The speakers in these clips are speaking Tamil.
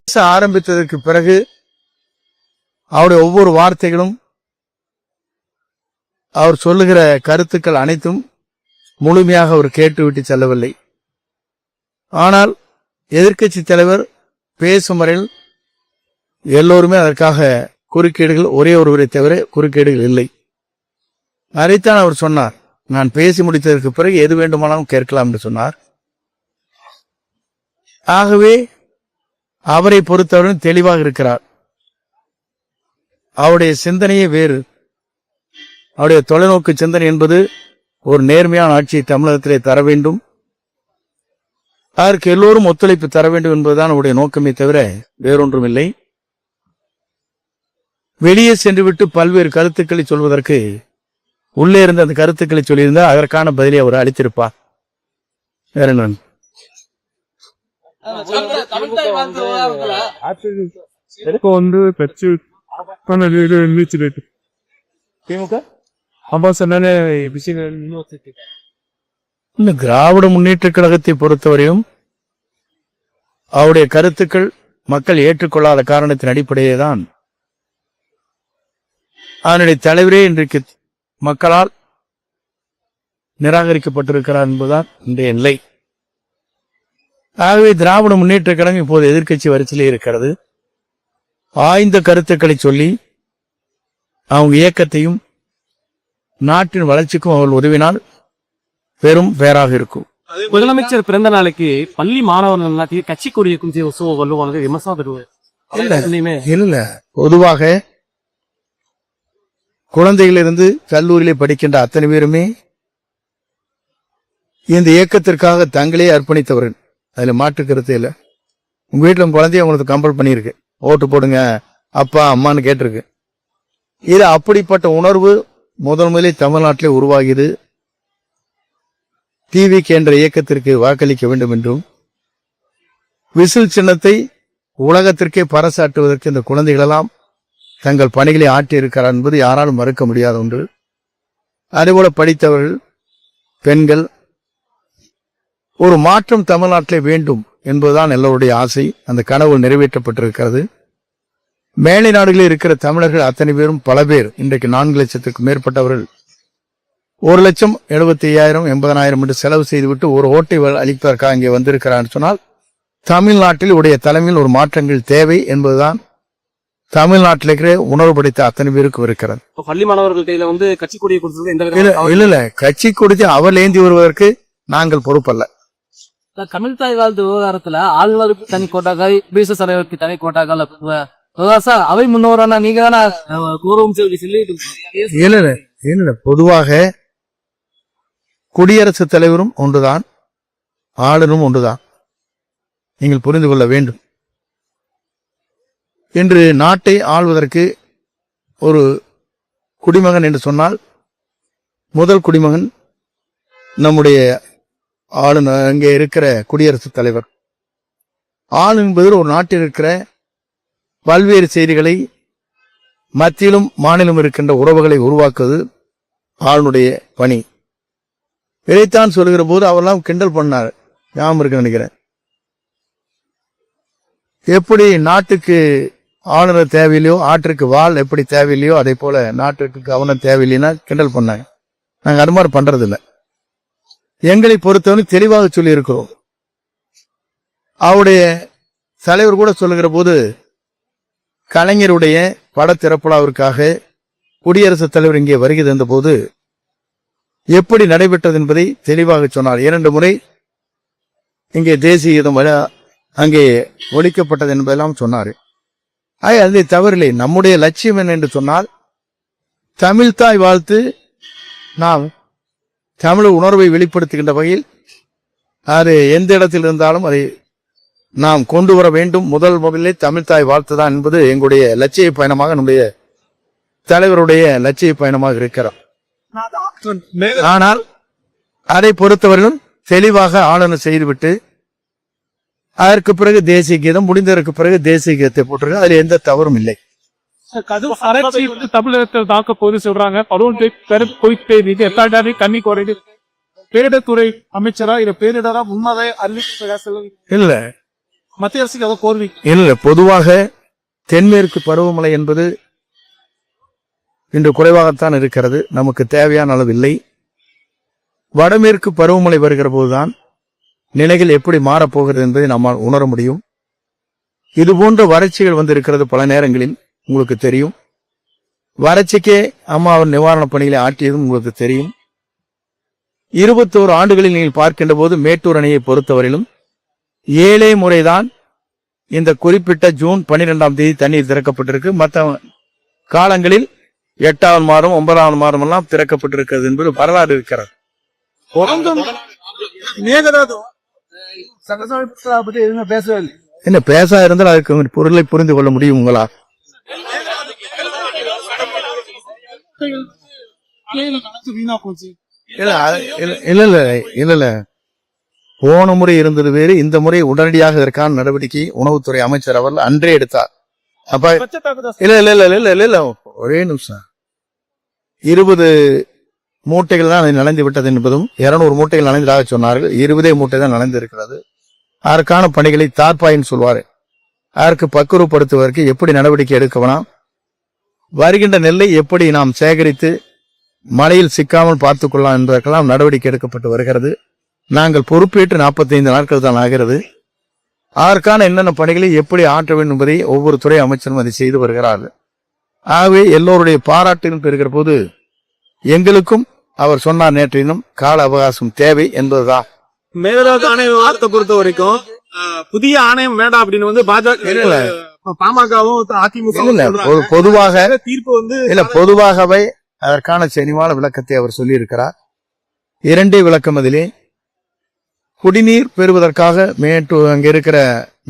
ஆரம்பித்ததற்கு பிறகு அவருடைய ஒவ்வொரு வார்த்தைகளும் அவர் சொல்லுகிற கருத்துக்கள் அனைத்தும் முழுமையாக அவர் கேட்டுவிட்டு செல்லவில்லை. ஆனால் எதிர்க்கட்சி தலைவர் பேசும் வரையில் எல்லோருமே அதற்காக குறுக்கீடுகள், ஒரே ஒருவரை தவிர குறுக்கீடுகள் இல்லை. அதைத்தான் அவர் சொன்னார். நான் பேசி முடித்ததற்கு பிறகு எது வேண்டுமானாலும் கேட்கலாம் என்று சொன்னார். ஆகவே அவரை பொறுத்தவரை தெளிவாக இருக்கிறார். அவருடைய சிந்தனையே வேறு. அவருடைய தொலைநோக்கு சிந்தனை என்பது ஒரு நேர்மையான ஆட்சியை தமிழகத்திலே தர வேண்டும், அதற்கு எல்லோரும் ஒத்துழைப்பு தர வேண்டும் என்பதுதான் அவருடைய நோக்கமே தவிர வேறொன்றும் இல்லை. வெளியே சென்றுவிட்டு பல்வேறு கருத்துக்களை சொல்வதற்கு உள்ளே இருந்த அந்த கருத்துக்களை சொல்லியிருந்தால் அதற்கான பதிலை அவர் அளித்திருப்பார். வேற என்ன? இந்த திராவிட முன்னேற்ற கழகத்தை பொறுத்தவரையும் அவருடைய கருத்துக்கள் மக்கள் ஏற்றுக்கொள்ளாத காரணத்தின் அடிப்படையே தான் அதனுடைய தலைவரே இன்றைக்கு மக்களால் நிராகரிக்கப்பட்டிருக்கிறார் என்பதுதான் இன்றைய நிலை. ஆகவே திராவிட முன்னேற்ற கழகம் இப்போது எதிர்க்கட்சி வரிசையிலே இருக்கிறது. ஆய்ந்த கருத்துக்களை சொல்லி அவங்க இயக்கத்தையும் நாட்டின் வளர்ச்சிக்கும் அவர்கள் உதவினால் பெரும் பேராக இருக்கும். முதலமைச்சர் பிறந்த நாளைக்கு பள்ளி மாணவர்கள் எல்லாத்தையும் கட்சி கொடியேற்கும் விமர்சனம் இல்ல. பொதுவாக குழந்தைகளிலிருந்து கல்லூரியிலே படிக்கின்ற அத்தனை பேருமே இந்த இயக்கத்திற்காக தங்களே அர்ப்பணித்தவர்கள். அதுல மாற்று கருத்து இல்லை. உங்க வீட்டுல குழந்தைய உங்களுக்கு கம்பல் பண்ணியிருக்கு, ஓட்டு போடுங்க அப்பா அம்மான்னு கேட்டிருக்கு. இது அப்படிப்பட்ட உணர்வு முதலில் தமிழ்நாட்டிலே உருவாகியது. டிவிக்கு என்ற இயக்கத்திற்கு வாக்களிக்க வேண்டும் என்றும் விசில் சின்னத்தை உலகத்திற்கே பறைசாற்றுவதற்கு இந்த குழந்தைகளெல்லாம் தங்கள் பணிகளை ஆற்றியிருக்கிறார் என்பது யாராலும் மறுக்க முடியாத ஒன்று. அதேபோல படித்தவர்கள், பெண்கள், ஒரு மாற்றம் தமிழ்நாட்டிலே வேண்டும் என்பதுதான் எல்லோருடைய ஆசை. அந்த கனவு நிறைவேற்றப்பட்டிருக்கிறது. மேலை நாடுகளில் இருக்கிற தமிழர்கள் அத்தனை பேரும் பல பேர் இன்றைக்கு 4 லட்சத்துக்கு மேற்பட்டவர்கள் 1,75,000 80,000 என்று செலவு செய்துவிட்டு ஒரு ஓட்டை அளிப்பதற்காக இங்கே வந்திருக்கிறார் சொன்னால் தமிழ்நாட்டில் உடைய தலைமையில் ஒரு மாற்றங்கள் தேவை என்பதுதான் தமிழ்நாட்டில் இருக்கிற உணர்வு படைத்த அத்தனை பேருக்கு இருக்கிறது. பள்ளி மாணவர்கள் கையில கட்சி கொடியை கொடுத்தது இல்ல கட்சி கொடுத்து அவர் ஏந்தி வருவதற்கு நாங்கள் பொறுப்பல்ல. தமிழ் தாய் வாழ்த்து விவகாரத்துல ஆளுநருக்கு தனி கோட்டாக்கள், பிசிஎஸ் தலைவருக்கு தனி கோட்டாக்கள் அவை முன்னோரான நீங்க தானே கௌரவம் இல்ல. பொதுவாக குடியரசுத் தலைவரும் ஒன்றுதான், ஆளுநரும் ஒன்றுதான். நீங்கள் புரிந்து கொள்ள வேண்டும். இன்று நாட்டை ஆள்வதற்கு ஒரு குடிமகன் என்று சொன்னால் முதல் குடிமகன் நம்முடைய ஆளுநர், அங்கே இருக்கிற குடியரசுத் தலைவர். ஆள் என்பது ஒரு நாட்டில் இருக்கிற பல்வேறு செய்திகளை மத்தியிலும் மாநிலம் இருக்கின்ற உறவுகளை உருவாக்குவது ஆளுடைய பணி. இதைத்தான் சொல்லுகிற போது அவரெல்லாம் கிண்டல் பண்ணார், ஞாபகம் இருக்கு நினைக்கிறேன். எப்படி நாட்டுக்கு ஆளுநர் தேவையில்லையோ, ஆற்றுக்கு வால் எப்படி தேவையில்லையோ, அதே போல நாட்டுக்கு கவர்னர் தேவையில்லைன்னா கிண்டல் பண்ணாங்க. நாங்க அது மாதிரி பண்றதில்லை. எங்களை பொறுத்தவரை தெளிவாக சொல்லி இருக்கிறோம். அவருடைய தலைவர் கூட சொல்லுகிற போது கலைஞருடைய பட திறப்புலாவிற்காக குடியரசுத் தலைவர் இங்கே வருகை தந்த போது எப்படி நடைபெற்றது என்பதை தெளிவாக சொன்னார். 2 முறை இங்கே தேசிய கீதம் அங்கே ஒழிக்கப்பட்டது என்பதெல்லாம் சொன்னார். அது தவறில்லை. நம்முடைய லட்சியம் என்ன என்று சொன்னால் தமிழ் தாய் வாழ்த்து நாம் தமிழ் உணர்வை வெளிப்படுத்துகின்ற வகையில் அது எந்த இடத்தில் இருந்தாலும் அதை நாம் கொண்டு வர வேண்டும். முதலிலே தமிழ் தாய் வாழ்த்துதான் என்பது எங்களுடைய லட்சிய பயணமாக, நம்முடைய தலைவருடைய லட்சிய பயணமாக இருக்கிறார். ஆனால் அதை பொறுத்தவரையிலும் தெளிவாக ஆளுநர் செய்துவிட்டு அதற்கு பிறகு தேசிய கீதம் முடிந்ததற்கு பிறகு தேசிய கீதத்தை போட்டிருக்க, அதில் எந்த தவறும் இல்லை. தமிழகத்தில் தாக்க போது சொல்றாங்க. கண்ணி குறைந்து பேரிடத்துறை அமைச்சரா இல்ல பேரிடரா முன்னதை இல்ல. மத்திய அரசுக்கு ஏதோ கோரிக்கை இல்ல, பொதுவாக தென்மேற்கு பருவமழை என்பது இன்று குறைவாகத்தான் இருக்கிறது, நமக்கு தேவையான அளவு இல்லை. வடமேற்கு பருவமழை வருகிற போதுதான் நிலைகள் எப்படி மாறப்போகிறது என்பதை நம்மால் உணர முடியும். இது போன்ற வறட்சிகள் வந்து இருக்கிறது பல நேரங்களில் உங்களுக்கு தெரியும். வறட்சிக்கே அம்மா அவர் நிவாரணப் பணிகளை ஆற்றியதும் உங்களுக்கு தெரியும். 21 ஆண்டுகளில் நீங்கள் பார்க்கின்ற போது மேட்டூர் அணையை பொறுத்தவரையிலும் 7 முறைதான் இந்த குறிப்பிட்ட ஜூன் 12ஆம் தேதி தண்ணீர் திறக்கப்பட்டிருக்கு. மற்ற காலங்களில் 8வது மாதம் 9வது மாதம் எல்லாம் திறக்கப்பட்டிருக்கிறது என்பது வரலாறு இருக்கிறது. மேகதாது பத்தி எதுவுமே பேசவே இல்லை. என்ன பேசா இருந்தால் அதுக்கு பொருளை புரிந்து கொள்ள முடியும் உங்களால். வீணா போச்சு. இல்ல இல்ல இல்ல இல்ல இல்ல போன முறை இருந்தது வேறு, இந்த முறை உடனடியாக இதற்கான நடவடிக்கை உணவுத்துறை அமைச்சர் அவர்கள் அன்றே எடுத்தார். அப்ப இல்ல இல்ல இல்ல இல்ல இல்ல இல்ல ஒரே நிமிஷம், 20 மூட்டைகள் தான் நனைந்து விட்டது என்பதும் 200 மூட்டைகள் நனைந்ததாக சொன்னார்கள். 20 மூட்டை தான் நனைந்து இருக்கிறது. அதற்கான பணிகளை தார்பாயின்னு சொல்வாரு, அதற்கு பக்குவப்படுத்துவதற்கு எப்படி நடவடிக்கை எடுக்க வேணாம், வருகின்ற நெல்லை எப்படி நாம் சேகரித்து மழையில் சிக்காமல் பார்த்துக் கொள்ளலாம் என்பதற்கெல்லாம் நடவடிக்கை எடுக்கப்பட்டு வருகிறது. நாங்கள் பொறுப்பேற்று 45 நாட்கள் தான் ஆகிறது. அதற்கான என்னென்ன பணிகளை எப்படி ஆற்ற வேண்டும் என்பதை ஒவ்வொரு துறை அமைச்சரும் அதை செய்து வருகிறார்கள். ஆகவே எல்லோருடைய பாராட்டிலும் பெறுகிற போது எங்களுக்கும் அவர் சொன்னார் நேற்றையினும் கால அவகாசம் தேவை என்பதுதான். மேகதாது அணை விவகாரத்தை பொறுத்த வரைக்கும் புதிய ஆணையம் வேண்டாம் அப்படின்னு வந்து பாஜக பாமகவும் அதிமுக பொதுவாக தீர்ப்பு வந்து இல்ல, பொதுவாகவே அதற்கான செறிவான விளக்கத்தை அவர் சொல்லி இருக்கிறார். 2 விளக்கம். அதிலே குடிநீர் பெறுவதற்காக அங்க இருக்கிற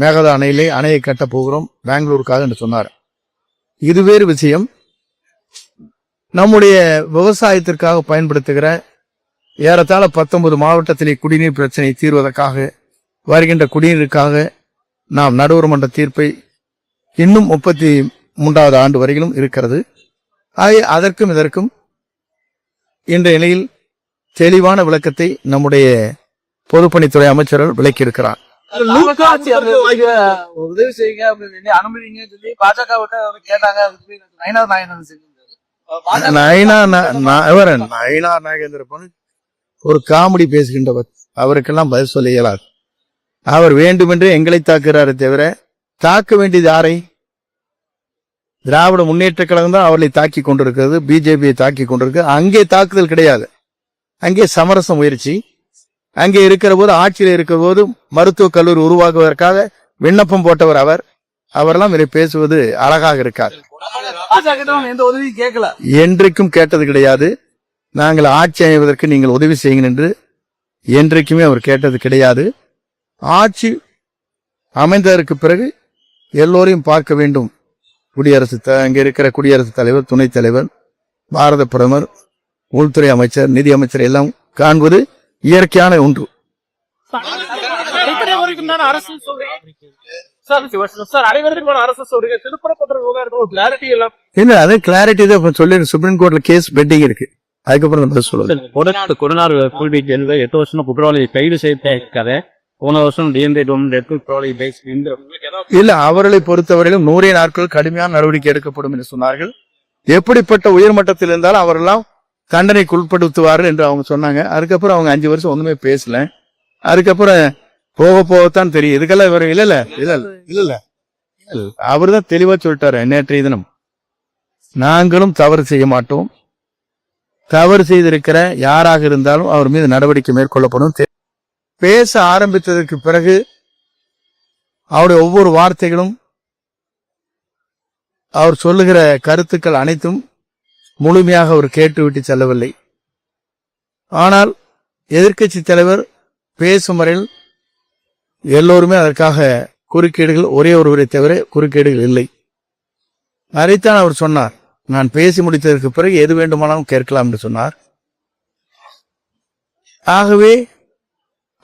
மேகதா அணையிலே அணையை கட்ட போகிறோம் பெங்களூருக்காக என்று சொன்னார். இது வேறு விஷயம். நம்முடைய விவசாயத்திற்காக பயன்படுத்துகிற ஏறத்தாழ 19 மாவட்டத்திலே குடிநீர் பிரச்சனை தீர்வதற்காக வருகின்ற குடிநீருக்காக நாம் நடுவர் மன்ற தீர்ப்பை இன்னும் 33வது ஆண்டு வரையிலும் இருக்கிறது. ஆகவே அதற்கும் இதற்கும் இன்றைய நிலையில் தெளிவான விளக்கத்தை நம்முடைய பொதுப்பணித்துறை அமைச்சர்கள் விளக்கியிருக்கிறார். உதவி செய்யுங்க அப்படின்னு அனுமதிங்க சொல்லி பாஜக கேட்டாங்க. நயினார் நாகேந்திர ஒரு காமெடி பேசுகின்றவர், அவருக்கெல்லாம் பதில் சொல்ல இயலாது. அவர் வேண்டுமென்றே எங்களை தாக்குகிறாரே தவிர தாக்க வேண்டியது யாரை? திராவிட முன்னேற்ற கழகம் தான் அவர்களை தாக்கி கொண்டிருக்கிறது, பிஜேபியை தாக்கி கொண்டிருக்கிறது. அங்கே தாக்குதல் கிடையாது, அங்கே சமரச முயற்சி. அங்கே இருக்கிற போது, ஆட்சியில் இருக்கிற போது மருத்துவக் கல்லூரி உருவாக்குவதற்காக விண்ணப்பம் போட்டவர் அவர். அவரெல்லாம் இதை பேசுவது அழகாக இருக்கார். எந்த உதவி கேட்கல, என்றைக்கும் கேட்டது கிடையாது. நாங்கள் ஆட்சி அமைவதற்கு நீங்கள் உதவி செய்யுங்க என்று என்றைக்குமே அவர் கேட்டது கிடையாது. ஆட்சி அமைந்ததற்கு பிறகு எல்லோரையும் பார்க்க வேண்டும். அங்கே இருக்கிற குடியரசுத் தலைவர், துணைத் தலைவர், பாரத பிரதமர், உள்துறை அமைச்சர், நிதி அமைச்சர் எல்லாம் காண்பது இயற்கையான ஒன்று. என்ன அது கிளாரிட்டி தான் சொல்லி சுப்ரீம் கோர்ட்ல கேஸ் பெண்டிங் இருக்கு. அதுக்கப்புறம் சொல்லுங்க. கொடநாடு 8 வருஷம் குற்றவாளியை கைது செய்திருக்காரு. போன வருஷம் இல்ல, அவர்களை பொறுத்தவரையிலும் 100 நாட்கள் கடுமையான நடவடிக்கை எடுக்கப்படும் என்று சொன்னார்கள். எப்படிப்பட்ட உயர்மட்டத்தில் இருந்தாலும் அவரெல்லாம் தண்டனைக்கு உட்படுத்துவார்கள் என்று அவங்க சொன்னாங்க. அதுக்கப்புறம் அவங்க 5 வருஷம் ஒண்ணுமே பேசல. அதுக்கப்புறம் போக போகத்தான் தெரியும். இதுக்கெல்லாம் இவர் இல்ல இல்ல இல்ல இல்ல இல்ல அவர் தான் தெளிவா சொல்லிட்டாரு நேற்றைய தினம். நாங்களும் தவறு செய்ய மாட்டோம், தவறு செய்திருக்கிற யாராக இருந்தாலும் அவர் மீது நடவடிக்கை மேற்கொள்ளப்படும். பேச ஆரம்பித்ததற்கு பிறகு அவருடைய ஒவ்வொரு வார்த்தைகளும், அவர் சொல்லுகிற கருத்துக்கள் அனைத்தும் முழுமையாக அவர் கேட்டுவிட்டு செல்லவில்லை. ஆனால் எதிர்க்கட்சி தலைவர் பேசும் வரையில் எல்லோருமே அதற்காக குறுக்கீடுகள், ஒரே ஒருவரை தவிர குறுக்கீடுகள் இல்லை. அதைத்தான் அவர் சொன்னார். நான் பேசி முடித்ததற்கு பிறகு எது வேண்டுமானாலும் கேட்கலாம் என்று சொன்னார். ஆகவே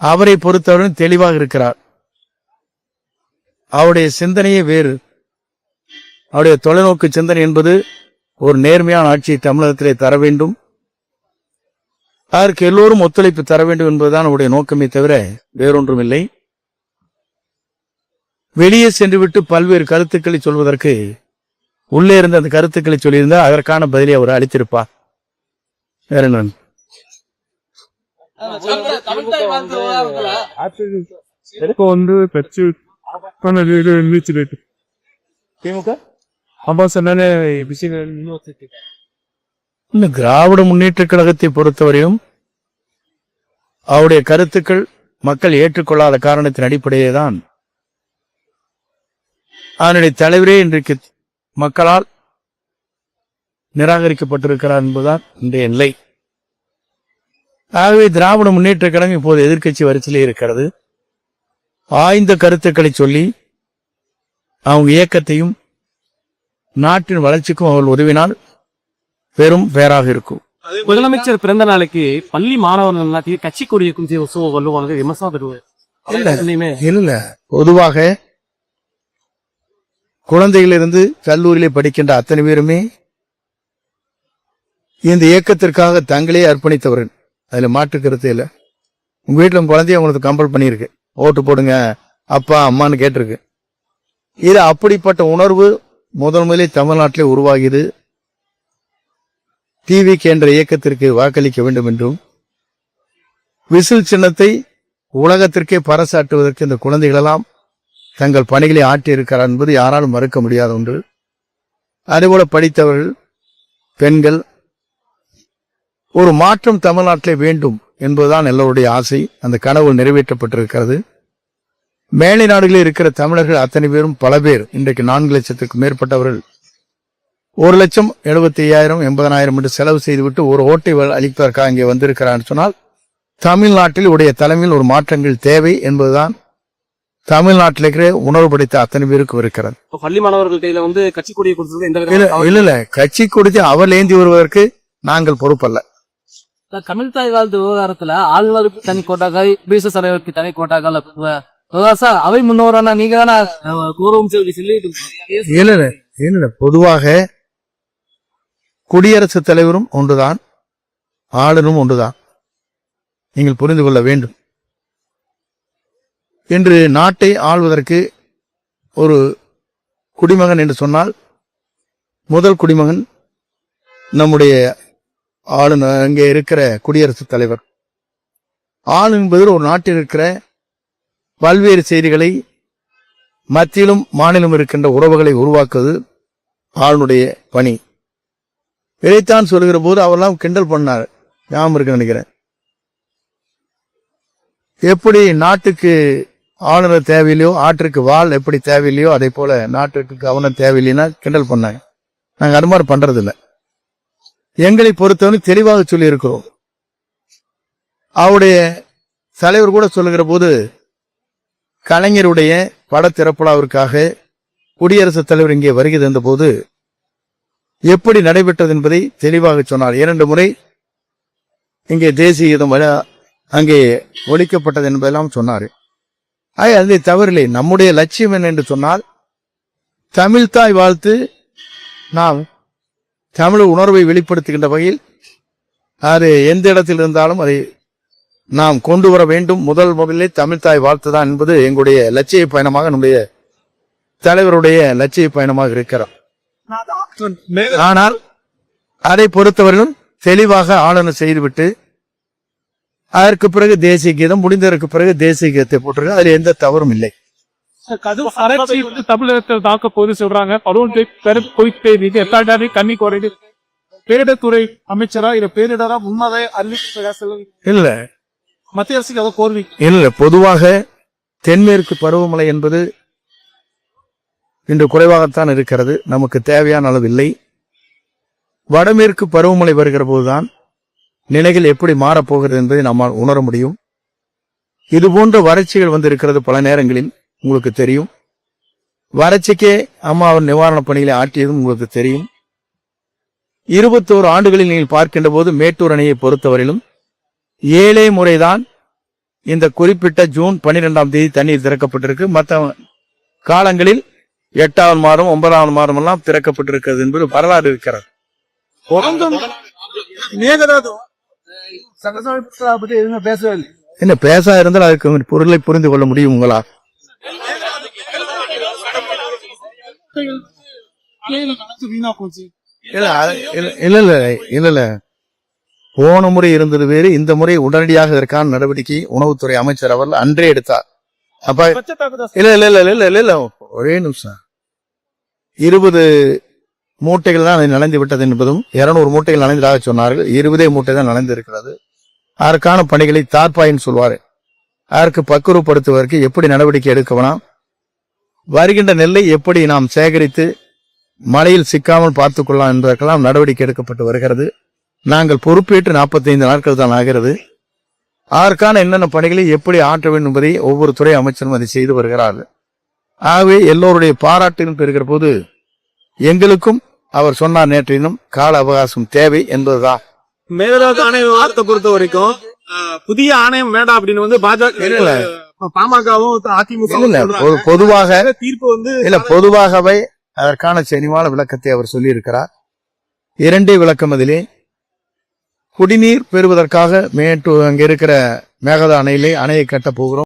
அவரை பொறுத்தவரை தெளிவாக இருக்கிறார். அவருடைய சிந்தனையே வேறு. அவருடைய தொலைநோக்கு சிந்தனை என்பது ஒரு நேர்மையான ஆட்சியை தமிழகத்திலே தர வேண்டும், அதற்கு எல்லோரும் ஒத்துழைப்பு தர வேண்டும் என்பதுதான் அவருடைய நோக்கமே தவிர வேறொன்றும் இல்லை. வெளியே சென்றுவிட்டு பல்வேறு கருத்துக்களை சொல்வதற்கு உள்ளே இருந்த அந்த கருத்துக்களை சொல்லியிருந்தா அதற்கான பதிலை அவர் அளித்திருப்பார். வேற என்ன? தமிழ்தாய் வாழ்த்து விவகாரத்துல இப்போ வந்து கட்சி இருந்துச்சு திமுக அப்பா சொன்னாலே விஷயங்கள் இந்த திராவிட முன்னேற்ற கழகத்தை பொறுத்தவரையும் அவருடைய கருத்துக்கள் மக்கள் ஏற்றுக்கொள்ளாத காரணத்தின் அடிப்படையே தான் அதனுடைய தலைவரே இன்றைக்கு மக்களால் நிராகரிக்கப்பட்டிருக்கிறார் என்பதுதான் இன்றைய நிலை. ஆகவே திராவிட முன்னேற்ற கழகம் இப்போது எதிர்க்கட்சி வரிசையிலே இருக்கிறது. ஆய்ந்த கருத்துக்களை சொல்லி அவங்க இயக்கத்தையும் நாட்டின் வளர்ச்சிக்கும் அவர்கள் உதவினால் பெரும் பேராக இருக்கும். முதலமைச்சர் பிறந்த நாளைக்கு பள்ளி மாணவர்கள் எல்லாத்தையும் கட்சி கொடியை குஞ்சி வல்லுவாங்க விமர்சனம் தருவார். இல்ல, பொதுவாக குழந்தைகளிலிருந்து கல்லூரியிலே படிக்கின்ற அத்தனை பேருமே இந்த இயக்கத்திற்காக தங்களே அர்ப்பணித்தவர்கள். அதுல மாற்று கருத்து இல்லை. உங்க வீட்டுல குழந்தைய உங்களுக்கு கம்பல் பண்ணியிருக்கு, ஓட்டு போடுங்க அப்பா அம்மான்னு கேட்டிருக்கு. இது அப்படிப்பட்ட உணர்வு முதலிலே தமிழ்நாட்டிலே உருவாகியது. டிவிக்கு என்ற இயக்கத்திற்கு வாக்களிக்க வேண்டும் என்றும் விசில் சின்னத்தை உலகத்திற்கே பறைசாற்றுவதற்கு இந்த குழந்தைகளெல்லாம் தங்கள் பணிகளை ஆற்றியிருக்கிறார் என்பது யாராலும் மறுக்க முடியாத ஒன்று. அதேபோல படித்தவர்கள், பெண்கள், ஒரு மாற்றம் தமிழ்நாட்டிலே வேண்டும் என்பதுதான் எல்லோருடைய ஆசை. அந்த கனவு நிறைவேற்றப்பட்டிருக்கிறது. மேலை நாடுகளில் இருக்கிற தமிழர்கள் அத்தனை பேரும் பல பேர் இன்றைக்கு 4 லட்சத்துக்கு மேற்பட்டவர்கள் 1,75,000 80,000 என்று செலவு செய்துவிட்டு ஒரு ஓட்டை அளிப்பதற்காக இங்கே வந்திருக்கிறார் சொன்னால் தமிழ்நாட்டில் உடைய தலைமையில் ஒரு மாற்றங்கள் தேவை என்பதுதான் தமிழ்நாட்டில் இருக்கிற உணர்வு படைத்த அத்தனை பேருக்கும் இருக்கிறது. பள்ளி மாணவர்கள் கையில வந்து கட்சி கொடியை கொடுத்தது இல்ல கட்சி கொடுத்து அவர் ஏந்தி வருவதற்கு நாங்கள் பொறுப்பல்ல. தமிழ்தாய் வாழ்த்து விவகாரத்துல ஆளுநருக்கு தனி கோட்டாக்கள், பிசிஎஸ் தலைவருக்கு தனி கோட்டாக்கள் அவை முன்னோரான நீங்க தானே கௌரவம் சொல்லி இல்ல பொதுவாக குடியரசுத் தலைவரும் ஒன்றுதான், ஆளுநரும் ஒன்றுதான். நீங்கள் புரிந்து கொள்ள வேண்டும். இன்று நாட்டை ஆள்வதற்கு ஒரு குடிமகன் என்று சொன்னால் முதல் குடிமகன் நம்முடைய ஆளுநர், அங்கே இருக்கிற குடியரசுத் தலைவர். ஆள் என்பது ஒரு நாட்டில் இருக்கிற பல்வேறு செய்திகளை மத்தியிலும் மாநிலம் இருக்கின்ற உறவுகளை உருவாக்குவது ஆளுடைய பணி. இதைத்தான் சொல்கிற போது அவரெல்லாம் கிண்டல் பண்ணார், ஞாபகம் இருக்கு நினைக்கிறேன். எப்படி நாட்டுக்கு ஆளுநர் தேவையில்லையோ, ஆற்றுக்கு வாள் எப்படி தேவையில்லையோ, அதே போல நாட்டுக்கு கவர்னர் தேவையில்லைன்னா கிண்டல் பண்ணாங்க. நாங்க அது மாதிரி பண்றதில்லை. எங்களை பொறுத்தவரை தெளிவாக சொல்லி இருக்கிறோம். அவருடைய தலைவர் கூட சொல்லுகிற போது கலைஞருடைய பட திறப்புலாவிற்காக குடியரசுத் தலைவர் இங்கே வருகை தந்த போது எப்படி நடைபெற்றது என்பதை தெளிவாக சொன்னார். 2 முறை இங்கே தேசிய கீதம் அங்கே ஒலிக்கப்பட்டது என்பதெல்லாம் சொன்னார். அது தவறில்லை. நம்முடைய லட்சியம் என்ன என்று சொன்னால் தமிழ்தாய் வாழ்த்து நாம் தமிழ் உணர்வை வெளிப்படுத்துகின்ற வகையில் அது எந்த இடத்தில் இருந்தாலும் அதை நாம் கொண்டு வர வேண்டும். முதலிலே தமிழ்தாய் வாழ்த்து தான் என்பது எங்களுடைய லட்சிய பயணமாக, நம்முடைய தலைவருடைய லட்சிய பயணமாக இருக்கிறோம். ஆனால் அதை பொறுத்தவரையிலும் தெளிவாக ஆளுநர் செய்துவிட்டு அதற்கு பிறகு தேசிய கீதம் முடிந்ததற்கு பிறகு தேசிய கீதத்தை போட்டிருக்க, அதில் எந்த தவறும் இல்லை. தமிழகத்தில் தாக்க போது சொல்றாங்க கண்ணி குறைந்து பேரிடத்துறை அமைச்சரா இல்ல பேரிடரா முன்னதை இல்ல மத்திய அரசுக்கு அதை கோரி இல்ல. பொதுவாக தென்மேற்கு பருவமழை என்பது இன்று குறைவாகத்தான் இருக்கிறது, நமக்கு தேவையான அளவு இல்லை. வடமேற்கு பருவமழை வருகிற போதுதான் நிலைகள் எப்படி மாறப்போகிறது என்பதை நம்மால் உணர முடியும். இது போன்ற வறட்சிகள் வந்திருக்கிறது பல நேரங்களில், உங்களுக்கு தெரியும். வறட்சிக்கே அம்மா அவர் நிவாரணப் பணிகளை ஆற்றியதும் உங்களுக்கு தெரியும். 21 ஆண்டுகளில் நீங்கள் பார்க்கின்ற போது மேட்டூர் அணையை பொறுத்தவரையிலும் 7 முறைதான் இந்த குறிப்பிட்ட ஜூன் 12ஆம் தேதி தண்ணீர் திறக்கப்பட்டிருக்கு. மற்ற காலங்களில் 8வது மாதம் 9வது மாதம் எல்லாம் திறக்கப்பட்டிருக்கிறது என்பது வரலாறு இருக்கிறது. பேசவே இல்லை. என்ன பேசா இருந்தால் அதுக்கு பொருளை புரிந்து கொள்ள முடியும் உங்களால்? வீணா போச்சு. இல்ல இல்ல இல்ல இல்ல இல்ல போன முறை இருந்தது வேறு, இந்த முறை உடனடியாக இதற்கான நடவடிக்கை உணவுத்துறை அமைச்சர் அவர்கள் அன்றே எடுத்தார். அப்ப இல்ல இல்ல இல்ல இல்ல இல்ல இல்ல ஒரே நிமிஷம், 20 மூட்டைகள் தான் அது நனைந்து விட்டது என்பதும் 200 மூட்டைகள் நனைந்ததாக சொன்னார்கள். 20 மூட்டை தான் நனைந்து இருக்கிறது. அதற்கான பணிகளை தார்பாயின்னு சொல்வாரு, அதற்கு பக்குவப்படுத்துவதற்கு எப்படி நடவடிக்கை எடுக்க வேணாம், வருகின்ற நெல்லை எப்படி நாம் சேகரித்து மழையில் சிக்காமல் பார்த்துக் கொள்ளலாம் என்பதற்கெல்லாம் நடவடிக்கை எடுக்கப்பட்டு வருகிறது. நாங்கள் பொறுப்பேற்று 45 நாட்கள் தான் ஆகிறது. அதற்கான என்னென்ன பணிகளை எப்படி ஆற்ற வேண்டும் என்பதை ஒவ்வொரு துறை அமைச்சரும் அதை செய்து வருகிறார்கள். ஆகவே எல்லோருடைய பாராட்டிலும் பெறுகிற போது எங்களுக்கும் அவர் சொன்னார் நேற்றினும் கால அவகாசம் தேவை என்பதுதான். மேகதாது அணை விவகாரத்தை பொறுத்த வரைக்கும் புதிய ஆணையம் வேண்டாம் அப்படின்னு வந்து பாஜக பாமகவும் அதிமுக பொதுவாக தீர்ப்பு வந்து இல்ல பொதுவாகவே அதற்கான செறிவான விளக்கத்தை அவர் சொல்லி இருக்கிறார். 2 விளக்கம் அதிலே குடிநீர் பெறுவதற்காக அங்க இருக்கிற மேகதா அணையை கட்ட போகிறோம்.